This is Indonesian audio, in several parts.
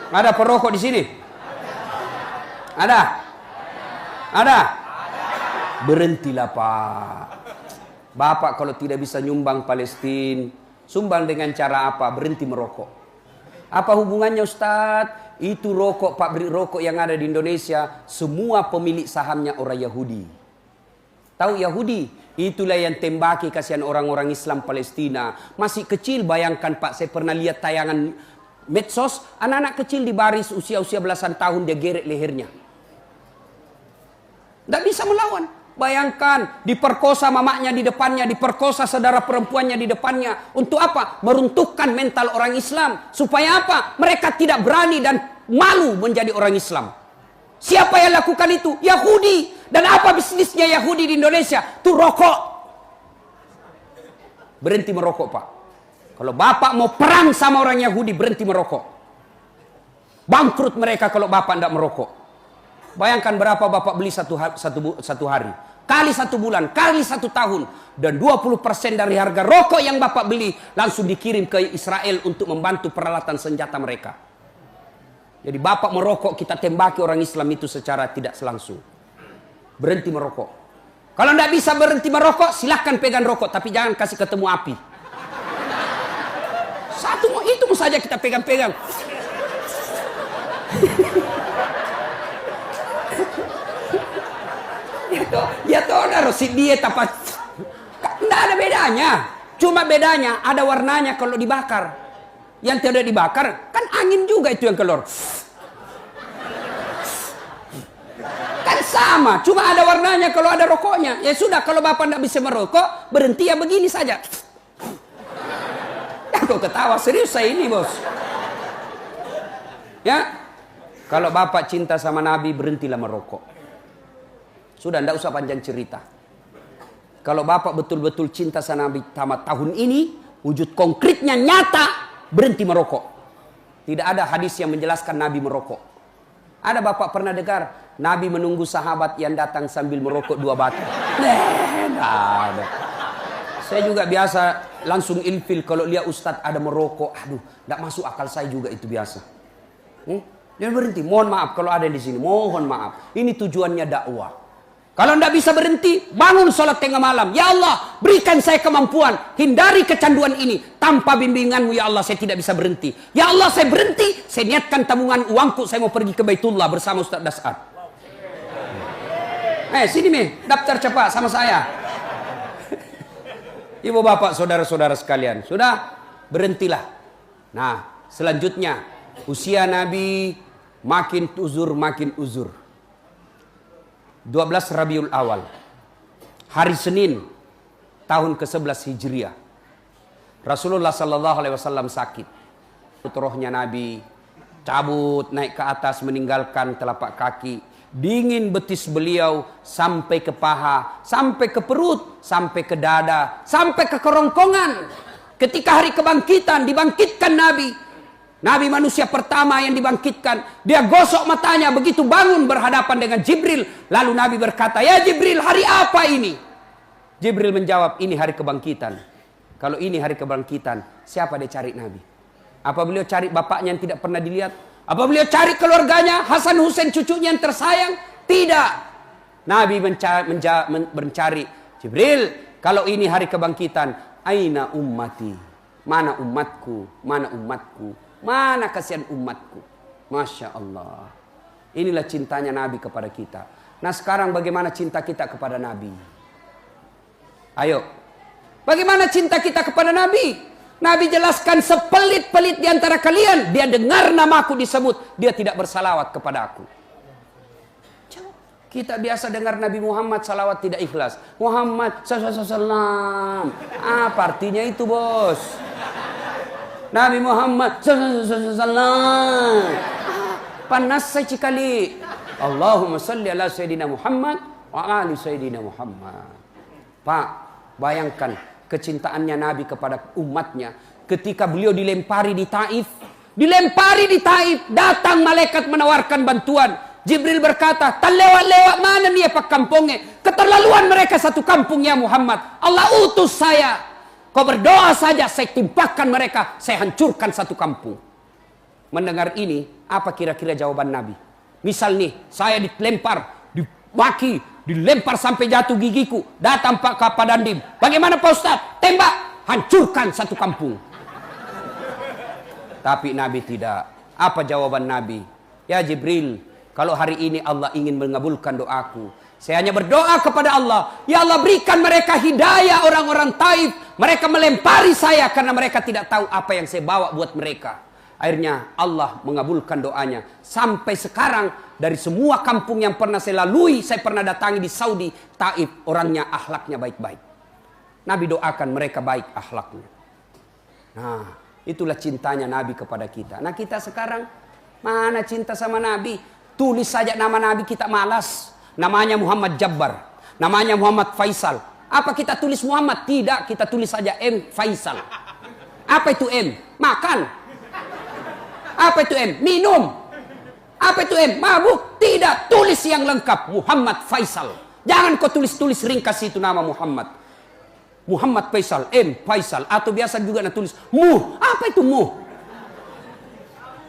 Ada perokok di sini? Ada? Ada? Berhentilah Pak. Bapak kalau tidak bisa nyumbang Palestina, sumbang dengan cara apa? Berhenti merokok. Apa hubungannya Ustadz? Itu rokok, pabrik rokok yang ada di Indonesia, semua pemilik sahamnya orang Yahudi. Tahu Yahudi? Itulah yang tembaki kasihan orang-orang Islam Palestina. Masih kecil, bayangkan Pak, saya pernah lihat tayangan medsos, anak-anak kecil di baris usia-usia belasan tahun dia geret lehernya. Tidak bisa melawan. Bayangkan, diperkosa mamanya di depannya, diperkosa saudara perempuannya di depannya. Untuk apa? Meruntuhkan mental orang Islam. Supaya apa? Mereka tidak berani dan malu menjadi orang Islam. Siapa yang lakukan itu? Yahudi. Dan apa bisnisnya Yahudi di Indonesia? Itu rokok. Berhenti merokok Pak. Kalau Bapak mau perang sama orang Yahudi, berhenti merokok. Bangkrut mereka kalau Bapak tidak merokok. Bayangkan berapa Bapak beli satu hari. Kali 1 bulan, kali 1 tahun. Dan 20% dari harga rokok yang Bapak beli langsung dikirim ke Israel untuk membantu peralatan senjata mereka. Jadi Bapak merokok, kita tembaki orang Islam itu secara tidak langsung. Berhenti merokok. Kalau tidak bisa berhenti merokok, silahkan pegang rokok. Tapi jangan kasih ketemu api. Satu itu saja kita pegang-pegang. Ya toh ada rosi diet apa? Tidak ada bedanya. Cuma bedanya ada warnanya kalau dibakar. Yang tidak dibakar kan angin juga itu yang keluar. Kan sama, cuma ada warnanya kalau ada rokoknya. Ya sudah, kalau Bapak tidak bisa merokok, berhenti ya begini saja. Ya kok ketawa, serius saya ini bos. Ya, kalau Bapak cinta sama Nabi, berhentilah merokok. Sudah, tidak usah panjang cerita. Kalau Bapak betul-betul cinta sama Nabi tamat tahun ini, wujud konkretnya nyata, berhenti merokok. Tidak ada hadis yang menjelaskan Nabi merokok. Ada Bapak pernah dengar Nabi menunggu sahabat yang datang sambil merokok 2 batang? Tidak ada. Saya juga biasa langsung ilfil kalau lihat Ustadz ada merokok. Aduh, tidak masuk akal saya juga itu biasa. Jangan berhenti. Mohon maaf kalau ada di sini. Mohon maaf. Ini tujuannya dakwah. Kalau tidak bisa berhenti, bangun sholat tengah malam. Ya Allah, berikan saya kemampuan. Hindari kecanduan ini. Tanpa bimbinganmu, ya Allah, saya tidak bisa berhenti. Ya Allah, saya berhenti. Saya niatkan tabungan uangku. Saya mau pergi ke Baitullah bersama Ustaz Das'ad. Sini nih, daftar cepat sama saya. Ibu bapak, saudara-saudara sekalian. Sudah, berhentilah. Nah, selanjutnya. Usia Nabi makin uzur. 12 Rabiul Awal, hari Senin, tahun ke-11 Hijriah. Rasulullah SAW sakit. Rohnya Nabi cabut naik ke atas meninggalkan telapak kaki. Dingin betis beliau sampai ke paha, sampai ke perut, sampai ke dada, sampai ke kerongkongan. Ketika hari kebangkitan, dibangkitkan Nabi. Nabi manusia pertama yang dibangkitkan. Dia gosok matanya, begitu bangun berhadapan dengan Jibril. Lalu Nabi berkata, "Ya Jibril, hari apa ini?" Jibril menjawab, "Ini hari kebangkitan." Kalau ini hari kebangkitan, siapa dia cari Nabi? Apa beliau cari bapaknya yang tidak pernah dilihat? Apa beliau cari keluarganya, Hasan Husain cucunya yang tersayang? Tidak. Nabi mencari, Jibril, kalau ini hari kebangkitan, aina ummati? Mana umatku? Mana umatku? Mana kasihan umatku? Masya Allah. Inilah cintanya Nabi kepada kita. Nah sekarang bagaimana cinta kita kepada Nabi? Ayo. Bagaimana cinta kita kepada Nabi? Nabi jelaskan, sepelit-pelit di antara kalian, dia dengar namaku disebut, dia tidak bersalawat kepada aku. Kita biasa dengar Nabi Muhammad salawat tidak ikhlas. Muhammad sallallahu. Apa artinya itu bos? Nabi Muhammad sallallahu. Panas saya cikali. Allahumma salli ala Sayyidina Muhammad wa ali Sayyidina Muhammad. Pak, bayangkan kecintaannya Nabi kepada umatnya. Ketika beliau dilempari di Taif. Datang malaikat menawarkan bantuan. Jibril berkata, "Terlewat-lewat mana nih pak kampungnya? Keterlaluan mereka satu kampung ya Muhammad. Allah utus saya. Kau berdoa saja, saya timpakan mereka, saya hancurkan satu kampung." mendengar ini, apa kira-kira jawaban Nabi? Misal nih, saya dilempar, dimaki, dilempar sampai jatuh gigiku. Datang Pak Dandim. Bagaimana Pak Ustaz? Tembak, hancurkan satu kampung. Tapi Nabi tidak. Apa jawaban Nabi? Ya Jibril, kalau hari ini Allah ingin mengabulkan doaku, saya hanya berdoa kepada Allah, ya Allah berikan mereka hidayah orang-orang Taif. Mereka melempari saya karena mereka tidak tahu apa yang saya bawa buat mereka. Akhirnya Allah mengabulkan doanya. Sampai sekarang dari semua kampung yang pernah saya lalui, saya pernah datangi di Saudi, Taif, orangnya akhlaknya baik-baik. Nabi doakan mereka baik akhlaknya. Nah, itulah cintanya Nabi kepada kita. Nah kita sekarang mana cinta sama Nabi? Tulis saja nama Nabi kita malas. Namanya Muhammad Jabbar, namanya Muhammad Faisal. Apa kita tulis Muhammad? Tidak, kita tulis saja M Faisal. Apa itu M? Makan. Apa itu M? Minum. Apa itu M? Mabuk. Tidak, tulis yang lengkap Muhammad Faisal. Jangan kau tulis-tulis ringkas itu nama Muhammad. Muhammad Faisal, M Faisal. Atau biasa juga tulis Mu. Apa itu Mu?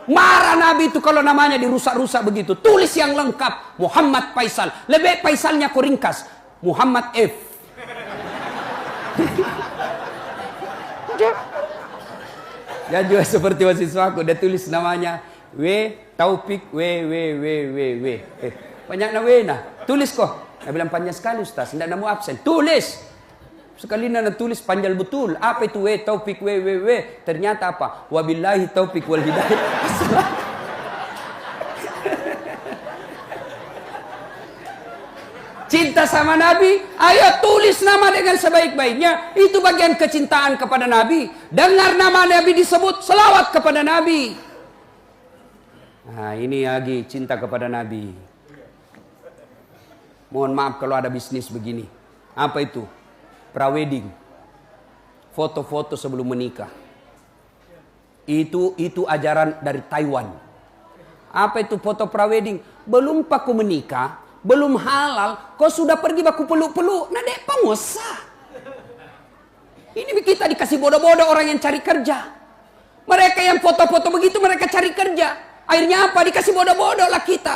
Marah Nabi itu kalau namanya dirusak-rusak begitu. Tulis yang lengkap Muhammad Faisal. Lebih Faisalnya kau ringkas Muhammad F. Ya juga seperti mahasiswaku, dia tulis namanya W Taufik W. Banyaknya W nah. Tulis kok. Dia bilang panjang sekali Ustaz, tidak mau absen. Tulis. Sekali nana tulis panjang betul. Apa itu W Taufik W. Ternyata apa? Wabillahi taufik wal hidayah. Cinta sama Nabi, ayo tulis nama dengan sebaik-baiknya. Itu bagian kecintaan kepada Nabi. Dengar nama Nabi disebut, selawat kepada Nabi. Nah ini lagi cinta kepada Nabi. Mohon maaf kalau ada bisnis begini. Apa itu? Prawedding, foto-foto sebelum menikah. Itu ajaran dari Taiwan. Apa itu foto prawedding? Belum paku menikah, belum halal, kau sudah pergi baku peluk-peluk. Nah dek pengusaha. Ini kita dikasih bodoh-bodoh orang yang cari kerja. Mereka yang foto-foto begitu mereka cari kerja. Akhirnya apa? Dikasih bodoh-bodoh lah kita.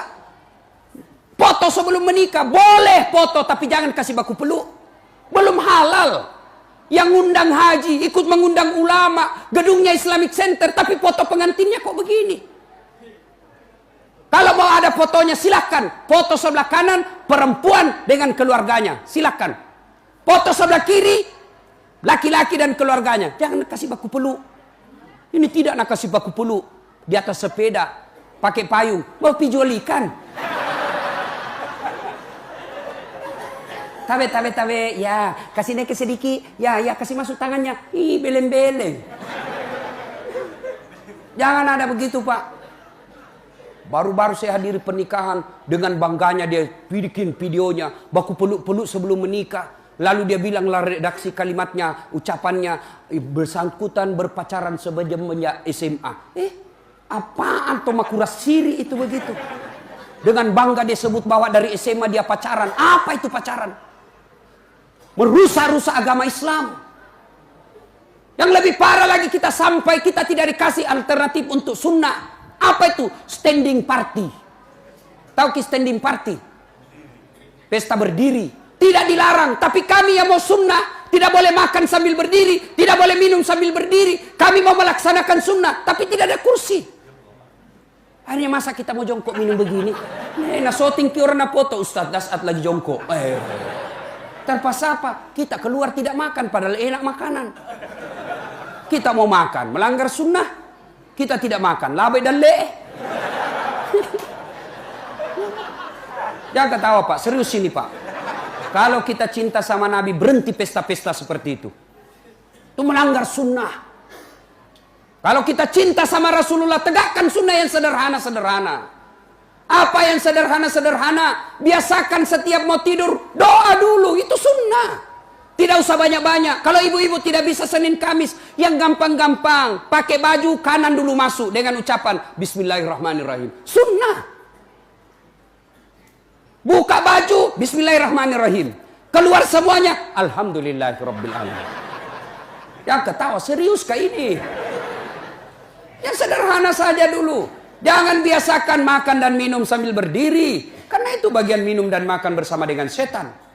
Foto sebelum menikah boleh foto, tapi jangan kasih baku peluk. Belum halal. Yang ngundang haji, ikut mengundang ulama, gedungnya Islamic Center, tapi foto pengantinnya kok begini. Kalau mau ada fotonya silakan. Foto sebelah kanan perempuan dengan keluarganya, silakan. Foto sebelah kiri laki-laki dan keluarganya. Jangan kasih baku peluk. Ini tidak nak kasih baku peluk. Di atas sepeda, pakai payung, mau pijual ikan. Tabe, ya, kasih naik sedikit, ya, kasih masuk tangannya, beleng-beleng. Jangan ada begitu Pak. Baru-baru saya hadiri pernikahan, dengan bangganya dia bikin videonya, baku peluk-peluk sebelum menikah. Lalu dia bilang redaksi kalimatnya, ucapannya, bersangkutan berpacaran semenjak SMA. Apaan Tomakura Siri itu begitu? Dengan bangga dia sebut bahwa dari SMA dia pacaran. Apa itu pacaran? Merusak-rusak agama Islam. Yang lebih parah lagi kita sampai kita tidak dikasih alternatif untuk sunnah. Apa itu? Standing party. Tahu ki standing party? Pesta berdiri. Tidak dilarang. Tapi kami yang mau sunnah tidak boleh makan sambil berdiri. Tidak boleh minum sambil berdiri. Kami mau melaksanakan sunnah. Tapi tidak ada kursi. Akhirnya masa kita mau jongkok minum begini? Nah shooting ki orang na foto Ustaz Dasat lagi jongkok. Terpaksa apa? Kita keluar tidak makan padahal enak makanan. Kita mau makan, melanggar sunnah. Kita tidak makan, labai dan le. Jangan ketawa Pak, serius ini Pak. Kalau kita cinta sama Nabi, berhenti pesta-pesta seperti itu. Itu melanggar sunnah. Kalau kita cinta sama Rasulullah, tegakkan sunnah yang sederhana-sederhana. Apa yang sederhana-sederhana? Biasakan setiap mau tidur, doa dulu. Itu sunnah. Tidak usah banyak-banyak. Kalau ibu-ibu tidak bisa Senin Kamis, yang gampang-gampang. Pakai baju kanan dulu masuk dengan ucapan Bismillahirrahmanirrahim. Sunnah. Buka baju, Bismillahirrahmanirrahim. Keluar semuanya, Alhamdulillahirrabbilalamin. Ya ketawa, serius kah ini? Yang sederhana saja dulu. Jangan biasakan makan dan minum sambil berdiri. Karena itu bagian minum dan makan bersama dengan setan.